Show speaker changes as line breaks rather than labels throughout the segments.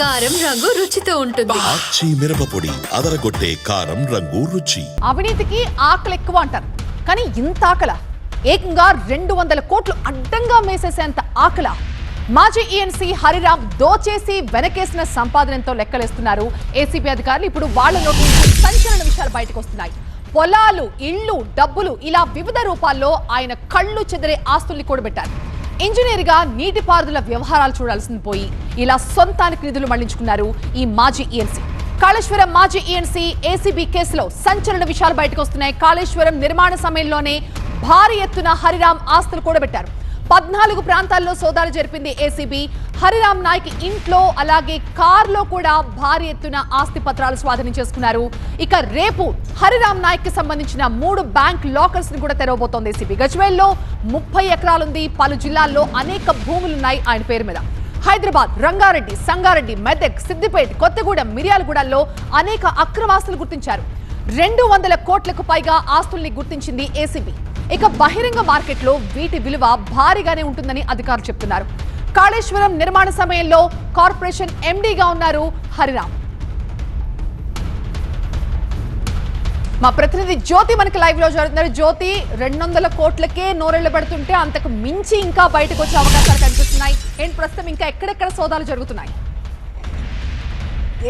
కారం రంగు రుచితో ఉంటుంది.
ఆచి మిరపపొడి అదరగొట్టే కారం రంగు రుచి.
అవినీతికి ఆకలి ఎక్కువ అంటారు, కానీ ఇంత ఆకల, ఏకంగా 200 కోట్లు అడ్డంగా మేసేసేంత ఆకల. మాజీ ఈఎన్సీ హరిరామ్ దోచేసి వెనకేసిన సంపాదనతో లెక్కలేస్తున్నారు ఏసీబీ అధికారులు. ఇప్పుడు వాళ్ళ నోటి నుంచి సంచలన విషయాలు బయటకు వస్తున్నాయి. పొలాలు, ఇళ్లు, డబ్బులు ఇలా వివిధ రూపాల్లో ఆయన కళ్ళు చెదిరే ఆస్తుల్ని కూడబెట్టారు. ఇంజనీర్గా నీటిపారుదల వ్యవహారాలు చూడాల్సింది పోయి ఇలా సొంతానికి నిధులు మళ్లించుకున్నారు ఈ మాజీ ఈఎన్సీ. కాళేశ్వరం మాజీ ఈఎన్సీ ఏసీబీ కేసులో సంచలన విషయాలు బయటకు వస్తున్నాయి. కాళేశ్వరం నిర్మాణ సమయంలోనే భారీ ఎత్తున హరిరామ్ ఆస్తులు కూడబెట్టారు. 14 ప్రాంతాల్లో సోదాలు జరిపింది ఏసీబీ. హరిరామ్ నాయక్ ఇంట్లో అలాగే కార్లో కూడా భారీ ఎత్తున ఆస్తి పత్రాలు స్వాధీనం చేసుకున్నారు. ఇక రేపు హరిరామ్ నాయక్ కి సంబంధించిన 3 బ్యాంక్ లాకర్స్ ని కూడా తెరవబోతోంది ఏసీబీ. గజ్వేల్లో 30 ఎకరాలుంది. పలు జిల్లాల్లో అనేక భూములున్నాయి ఆయన పేరు మీద. హైదరాబాద్, రంగారెడ్డి, సంగారెడ్డి, మెదక్, సిద్దిపేట, కొత్తగూడెం, మిర్యాలగూడల్లో అనేక అక్రమాస్తులు గుర్తించారు. 200 కోట్లకు పైగా ఆస్తుల్ని గుర్తించింది ఏసీబీ. ఇక బహిరంగ మార్కెట్లో వీటి విలువ భారీగానే ఉంటుందని అధికారులు చెప్తున్నారు. కాళేశ్వరం నిర్మాణ సమయంలో కార్పొరేషన్ ఎండీగా ఉన్నారు హరిరామ్. మా ప్రతినిధి జ్యోతి మనకి లైవ్ లో జరుగుతున్నారు. జ్యోతి, 200 కోట్లకే నోరెళ్లు పెడుతుంటే అంతకు మించి ఇంకా బయటకు వచ్చే అవకాశాలు కనిపిస్తున్నాయి. ఏంటి ప్రస్తుతం ఇంకా ఎక్కడెక్కడ సోదాలు జరుగుతున్నాయి?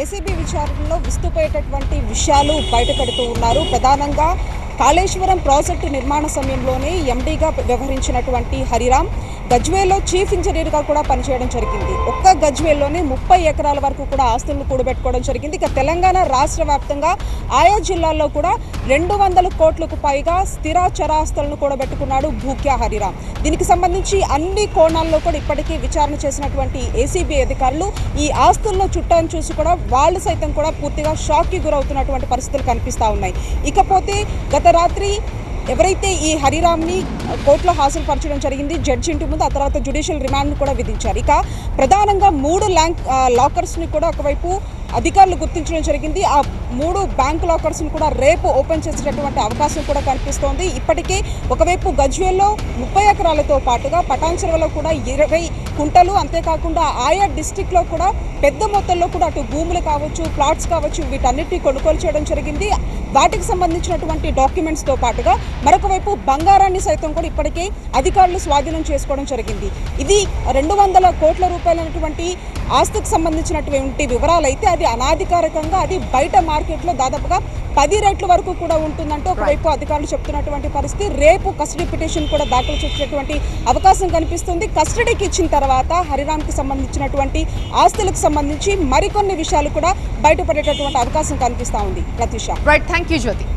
ఏసీబీ విచారణలో విస్తుపోయేటటువంటి విషయాలు బయటపెడుతూ ఉన్నారు. ప్రధానంగా కాళేశ్వరం ప్రాజెక్టు నిర్మాణ సమయంలోనే ఎండీగా వ్యవహరించినటువంటి హరిరామ్ గజ్వేల్లో చీఫ్ ఇంజనీర్గా కూడా పనిచేయడం జరిగింది. ఒక్క గజ్వేల్లోనే 30 ఎకరాల వరకు కూడా ఆస్తులను కూడబెట్టుకోవడం జరిగింది. ఇక తెలంగాణ రాష్ట్ర వ్యాప్తంగా ఆయా జిల్లాల్లో కూడా 200 కోట్లకు పైగా స్థిర చరాస్తులను కూడబెట్టుకున్నాడు భూక్యా హరిరామ్. దీనికి సంబంధించి అన్ని కోణాల్లో కూడా ఇప్పటికీ విచారణ చేసినటువంటి ఏసీబీ అధికారులు ఈ ఆస్తుల్లో చుట్టాన్ని చూసి కూడా వాళ్ళు సైతం కూడా పూర్తిగా షాక్కి గురవుతున్నటువంటి పరిస్థితులు కనిపిస్తూ ఉన్నాయి. ఇకపోతే గత రాత్రి ఎవరైతే ఈ హరిరామ్ని కోర్టులో హాజరుపరచడం జరిగింది జడ్జి ఇంటి ముందు, ఆ తర్వాత జ్యుడిషియల్ రిమాండ్ను కూడా విధించారు. ఇక ప్రధానంగా 3 లాకర్స్ని కూడా ఒకవైపు అధికారులు గుర్తించడం జరిగింది. ఆ 3 బ్యాంక్ లాకర్స్ని కూడా రేపు ఓపెన్ చేసేటటువంటి అవకాశం కూడా కనిపిస్తోంది. ఇప్పటికే ఒకవైపు గజ్వేల్లో 30 ఎకరాలతో పాటుగా పటాన్చెరువులో కూడా 20 కుంటలు, అంతేకాకుండా ఆయా డిస్టిక్లో కూడా పెద్ద మొత్తంలో కూడా అటు భూములు కావచ్చు, ప్లాట్స్ కావచ్చు, వీటన్నిటిని కొనుగోలు చేయడం జరిగింది. వాటికి సంబంధించినటువంటి డాక్యుమెంట్స్తో పాటుగా మరొక వైపు బంగారాన్ని సైతం కూడా ఇప్పటికే అధికారులు స్వాధీనం చేసుకోవడం జరిగింది. ఇది 200 కోట్ల రూపాయలైనటువంటి ఆస్తికి సంబంధించినటువంటి వివరాలు అయితే అది అనాధికారికంగా అది బయట మార్కెట్లో దాదాపుగా 10 రెట్ల వరకు కూడా ఉంటుందంటూ ఒకవైపు అధికారులు చెప్తున్నటువంటి పరిస్థితి. రేపు కస్టడీ పిటిషన్ కూడా దాఖలు చేసేటువంటి అవకాశం కనిపిస్తుంది. కస్టడీకి ఇచ్చిన తర్వాత హరిరామ్కి సంబంధించినటువంటి ఆస్తులకు సంబంధించి మరికొన్ని విషయాలు కూడా బయటపడేటటువంటి అవకాశం కనిపిస్తూ ఉంది. ప్రతిష.
Right, thank you Jyothi.